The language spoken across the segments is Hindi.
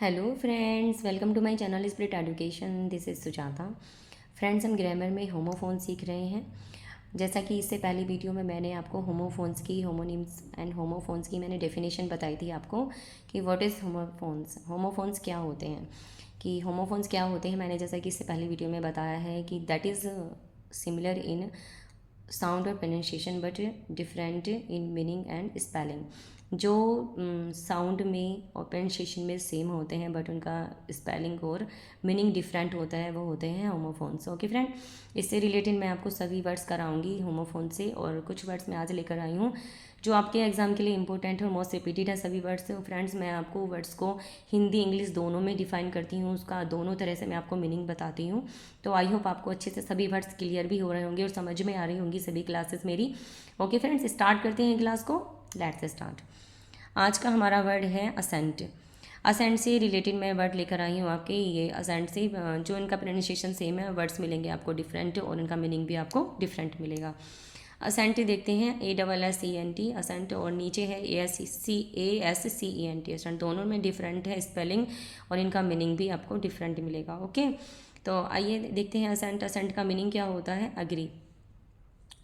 Hello friends, welcome to my channel spirit education. This is Sujata. Friends, हम ग्रामर में होमोफोन सीख रहे हैं। जैसा कि इससे पहली वीडियो में मैंने आपको होमोफोन्स की, होमोनिम्स एंड होमोफोन्स की मैंने डेफिनेशन बताई थी आपको कि व्हाट इज़ होमोफोन्स, होमोफोन्स क्या होते हैं। कि होमोफोन्स क्या होते हैं, मैंने जैसा कि इससे पहली वीडियो में बताया है कि that is similar in sound और pronunciation but different in meaning and spelling. जो साउंड में और प्रोनाउंसिएशन में सेम होते हैं बट उनका स्पेलिंग और मीनिंग डिफरेंट होता है, वो होते हैं होमोफोन्स। ओके फ्रेंड, इससे रिलेटेड मैं आपको सभी वर्ड्स कराऊंगी होमोफोन से, और कुछ वर्ड्स मैं आज लेकर आई हूँ जो आपके एग्जाम के लिए इंपॉर्टेंट है और मोस्ट रिपीटेड है सभी वर्ड्स। फ्रेंड्स, मैं आपको वर्ड्स को हिंदी इंग्लिश दोनों में डिफाइन करती हूँ, उसका दोनों तरह से मैं आपको मीनिंग बताती हूँ। तो आई होप आपको अच्छे से सभी वर्ड्स क्लियर भी हो रहे होंगे और समझ में आ रही होंगी सभी क्लासेस मेरी। ओके फ्रेंड्स, स्टार्ट करते हैं क्लास को। Let's start. आज का हमारा वर्ड है असेंट। असेंट से रिलेटेड मैं वर्ड लेकर आई हूँ आपके। ये असेंट से जो इनका प्रोनाउंसिएशन सेम है, वर्ड्स मिलेंगे आपको डिफरेंट और इनका मीनिंग भी आपको डिफरेंट मिलेगा। असेंट देखते हैं, ASSENT असेंट, और नीचे है ASCENT असेंट। दोनों में डिफरेंट है स्पेलिंग और इनका मीनिंग भी आपको डिफरेंट मिलेगा। ओके, तो आइए देखते हैं असेंट। असेंट का मीनिंग क्या होता है? अग्री।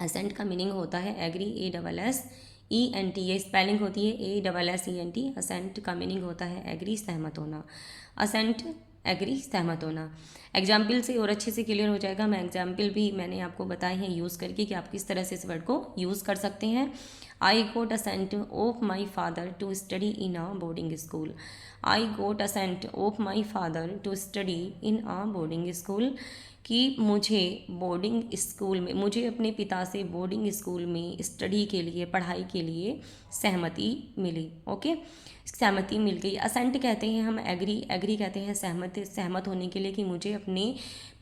असेंट का मीनिंग होता है एग्री, ASSENT। ये स्पेलिंग होती है ASSENT। असेंट का मीनिंग होता है एग्री, सहमत होना। असेंट एग्री, सहमत होना। एग्जाम्पल से और अच्छे से क्लियर हो जाएगा। मैं एग्जाम्पल भी मैंने आपको बताए हैं यूज़ करके कि आप किस तरह से इस वर्ड को यूज़ कर सकते हैं। I got assent of my father to study in a boarding school. I got assent of my father to study in a boarding school. कि मुझे बोर्डिंग स्कूल में, मुझे अपने पिता से बोर्डिंग स्कूल में स्टडी के लिए, पढ़ाई के लिए सहमति मिली। ओके, सहमति मिल गई। असेंट कहते हैं हम एग्री, एग्री कहते हैं सहमत, सहमत होने के लिए कि मुझे अपने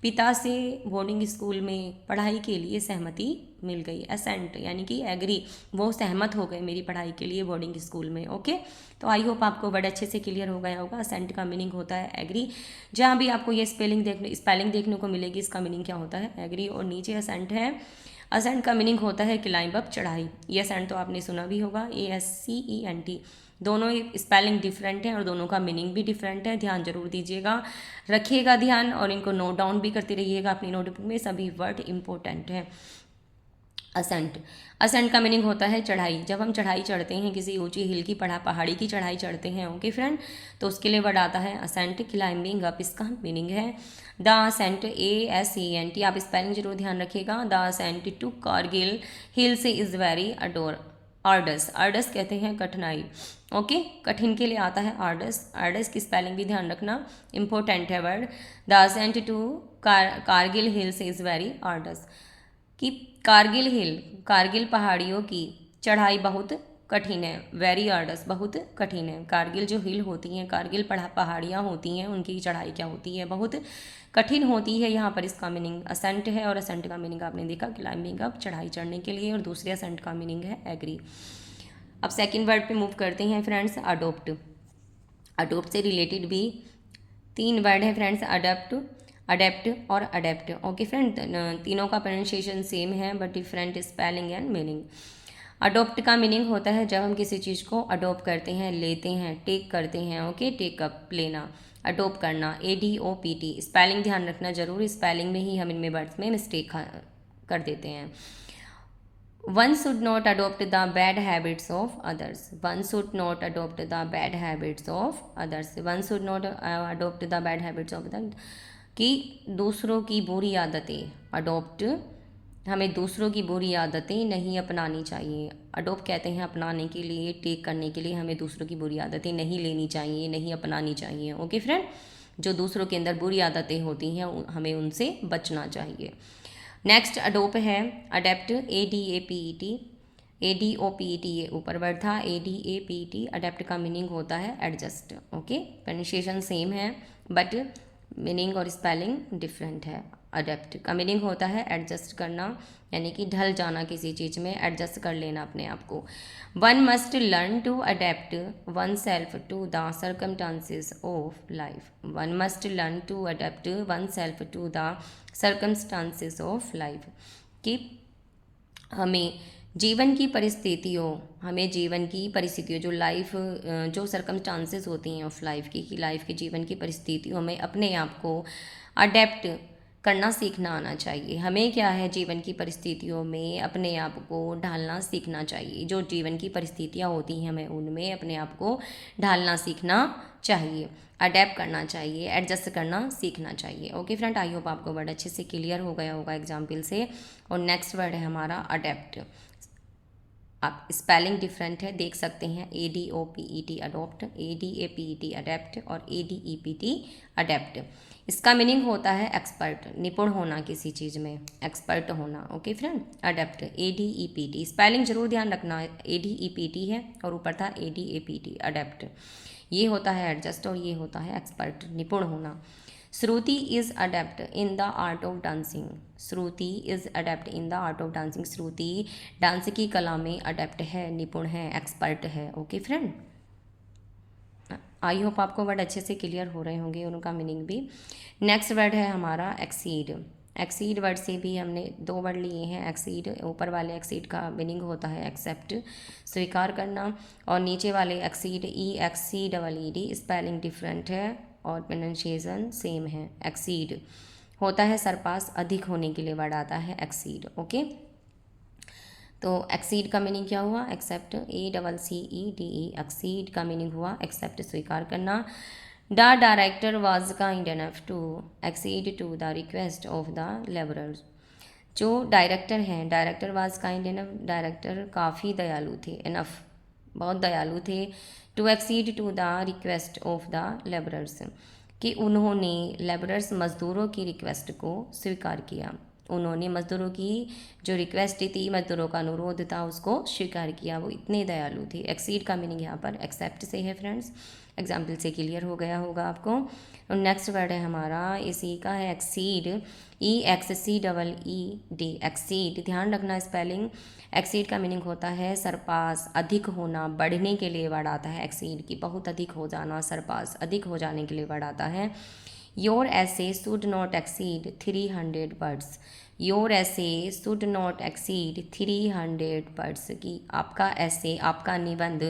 पिता से बोर्डिंग स्कूल में पढ़ाई के लिए सहमति मिल गई। असेंट यानी कि एग्री, वो सहमत हो गए मेरी पढ़ाई के लिए बोर्डिंग स्कूल में। ओके, तो आई होप आपको वर्ड अच्छे से क्लियर हो गया होगा। असेंट का मीनिंग होता है एग्री। जहाँ भी आपको ये स्पेलिंग देखने को मिलेगी, इसका मीनिंग क्या होता है? एग्री। और नीचे असेंट है। असेंट का मीनिंग होता है क्लाइंब अप, चढ़ाई। ये असेंट तो आपने सुना भी होगा, ASCENT। दोनों स्पेलिंग डिफरेंट है और दोनों का मीनिंग भी डिफरेंट है। ध्यान जरूर दीजिएगा, रखिएगा ध्यान, और इनको नोट डाउन भी करते रहिएगा अपनी नोटबुक में। सभी वर्ड इंपॉर्टेंट है। असेंट, असेंट का मीनिंग होता है चढ़ाई। जब हम चढ़ाई चढ़ते हैं, किसी ऊंची हिल की, पहाड़ी की चढ़ाई चढ़ते हैं, ओके फ्रेंड, तो उसके लिए वर्ड आता है असेंट, क्लाइंबिंग अप, इसका मीनिंग है। द असेंट, ASCENT, आप स्पेलिंग जरूर ध्यान रखिएगा। The ascent to Kargil hill से इज़ वेरी अडोर आर्डस। आर्डस कहते हैं कठिनाई। ओके, कठिन के लिए आता है आर्डस। आर्डस की स्पेलिंग भी ध्यान रखना, इंपॉर्टेंट है word. The ascent to Kargil hill से इज़ वेरी आर्डस। कि कारगिल हिल, कारगिल पहाड़ियों की चढ़ाई बहुत कठिन है। वेरी आर्डस, बहुत कठिन है। कारगिल जो हिल होती हैं, कारगिल पहाड़ियाँ होती हैं, उनकी चढ़ाई क्या होती है? बहुत कठिन होती है। यहाँ पर इसका मीनिंग असेंट है, और असेंट का मीनिंग आपने देखा क्लाइंबिंग अप, चढ़ाई चढ़ने के लिए, और दूसरे असेंट का मीनिंग है एग्री। अब सेकेंड वर्ड पे मूव करते हैं फ्रेंड्स, अडोप्ट। अडोप्ट से रिलेटेड भी तीन वर्ड है फ्रेंड्स, अडेप्ट, अडेप्ट और अडेप्ट। ओके फ्रेंड, तीनों का प्रोनाउंसिएशन सेम है but different spelling and meaning. Adopt का मीनिंग होता है जब हम किसी चीज़ को अडोप्ट करते हैं, लेते हैं, टेक करते हैं। ओके, टेक अप, लेना, अडोप्ट करना, ADOPT। स्पेलिंग ध्यान रखना जरूर, स्पेलिंग में ही हम इनमें वर्ड्स में मिस्टेक कर देते हैं। One should not adopt the bad habits of others. One should not adopt the bad habits of others. One should not adopt the bad habits of others. कि दूसरों की बुरी आदतें, अडोप्ट, हमें दूसरों की बुरी आदतें नहीं अपनानी चाहिए। अडोप्ट कहते हैं अपनाने के लिए, टेक करने के लिए। हमें दूसरों की बुरी आदतें नहीं लेनी चाहिए, नहीं अपनानी चाहिए। ओके फ्रेंड, जो दूसरों के अंदर बुरी आदतें होती हैं हमें उनसे बचना चाहिए। नेक्स्ट अडोप है, अडेप्ट, ADAPET। ADOPET ये ऊपर वर्ड था, ADAPET। अडेप्ट का मीनिंग होता है एडजस्ट। ओके, प्रोनाउंसिएशन सेम है बट मीनिंग और स्पेलिंग डिफरेंट है। अडेप्ट का मीनिंग होता है एडजस्ट करना, यानी कि ढल जाना किसी चीज़ में, एडजस्ट कर लेना अपने आप को। One must learn to adapt oneself to the circumstances of life. One must learn to adapt oneself to the circumstances of life. कि हमें जीवन की परिस्थितियों, हमें जीवन की परिस्थितियों जो लाइफ जो सर्कमस्टांसेस होती हैं ऑफ लाइफ की, कि लाइफ के जीवन की परिस्थितियों में अपने आप को अडेप्ट करना सीखना आना चाहिए। हमें क्या है, जीवन की परिस्थितियों में अपने आप को ढालना सीखना चाहिए। जो जीवन की परिस्थितियाँ होती हैं हमें उनमें अपने आप को ढालना सीखना चाहिए, अडेप्ट करना चाहिए, एडजस्ट करना सीखना चाहिए। ओके फ्रेंड, आई होप आपको वर्ड अच्छे से क्लियर हो गया होगा एग्जाम्पल से। और नेक्स्ट वर्ड है हमारा अडेप्ट। आप स्पेलिंग डिफरेंट है, देख सकते हैं, ADOPET अडोप्ट, ADAPET अडेप्ट और ADEPT अडेप्ट। इसका मीनिंग होता है एक्सपर्ट, निपुण होना किसी चीज़ में, एक्सपर्ट होना। Okay friend, adapt ADEPT, spelling जरूर ध्यान रखना, ADEPT है और ऊपर था ADAPT अडेप्ट। ये होता है एडजस्ट और ये होता है एक्सपर्ट, निपुण होना। Shruti is adept in the art of dancing. Shruti is adept in the art of dancing. Shruti dance की कला में अडेप्ट है, निपुण है, एक्सपर्ट है। ओके फ्रेंड, आई होप आपको वर्ड अच्छे से क्लियर हो रहे होंगे, उनका मीनिंग भी। नेक्स्ट वर्ड है हमारा एक्सीड। एक्सीड वर्ड से भी हमने 2 वर्ड लिए हैं। एक्सीड, ऊपर वाले एक्सीड का मीनिंग होता है एक्सेप्ट, स्वीकार करना, और नीचे वाले एक्सीड EXCEED, स्पेलिंग डिफरेंट है और प्रोनाउंसिएशन सेम है। एक्सीड होता है सरपास, अधिक होने के लिए वर्ड आता है एक्सीड। ओके, तो एक्सीड का मीनिंग क्या हुआ, एक्सेप्ट, ACCEDE, एक्सीड का मीनिंग हुआ एक्सेप्ट, स्वीकार करना। The director was kind enough to accede to the request of the labourers. जो डायरेक्टर हैं, director was kind enough, director काफ़ी दयालु थे, इनफ बहुत दयालु थे, to accede to the request of the labourers, कि उन्होंने लेबरर्स मज़दूरों की रिक्वेस्ट को स्वीकार किया। उन्होंने मज़दूरों की जो रिक्वेस्ट थी, मज़दूरों का अनुरोध था, उसको स्वीकार किया, वो इतने दयालु थे। एक्सीड का मीनिंग यहाँ पर एक्सेप्ट से है फ्रेंड्स, एग्जाम्पल से क्लियर हो गया होगा आपको। और नेक्स्ट वर्ड है हमारा इसी का है एक्सीड, EXCEED, एक्सीड। ध्यान रखना स्पेलिंग। एक्सीड का मीनिंग होता है सरपास, अधिक होना, बढ़ने के लिए वर्ड आता है एक्सीड, की बहुत अधिक हो जाना, सरपास, अधिक हो जाने के लिए वर्ड आता है। योर ऐसे should not exceed 300 words. Your ऐसे शुड नॉट एक्सीड 300 वर्ड्स, की आपका ऐसे, आपका निबंध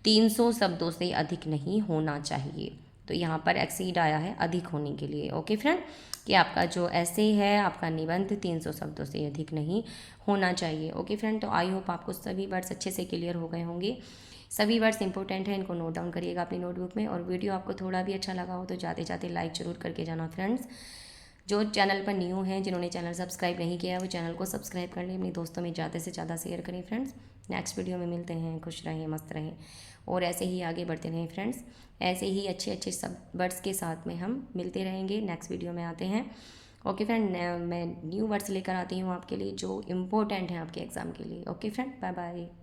300 शब्दों से अधिक नहीं होना चाहिए। तो यहाँ पर एक्सीड आया है अधिक होने के लिए। ओके फ्रेंड, कि आपका जो ऐसे है, आपका निबंध 300 शब्दों से अधिक नहीं होना चाहिए। ओके फ्रेंड, तो आई होप आपको सभी वर्ड्स अच्छे से क्लियर हो गए होंगे। सभी वर्ड्स इंपॉर्टेंट हैं, इनको नोट डाउन करिएगा अपनी नोटबुक में। और वीडियो आपको थोड़ा भी अच्छा लगा हो तो जाते जाते लाइक जरूर करके जाना फ्रेंड्स। जो चैनल पर न्यू हैं, जिन्होंने चैनल सब्सक्राइब नहीं किया है, वो चैनल को सब्सक्राइब कर लें, अपने दोस्तों में ज़्यादा से ज़्यादा शेयर करें फ्रेंड्स। नेक्स्ट वीडियो में मिलते हैं, खुश रहें, मस्त रहें और ऐसे ही आगे बढ़ते रहें फ्रेंड्स। ऐसे ही अच्छे अच्छे सब वर्ड्स के साथ में हम मिलते रहेंगे। नेक्स्ट वीडियो में आते हैं। ओके फ्रेंड, मैं न्यू वर्ड्स लेकर आती हूँ आपके लिए जो इम्पोर्टेंट हैं आपके एग्ज़ाम के लिए। Okay friend, bye bye.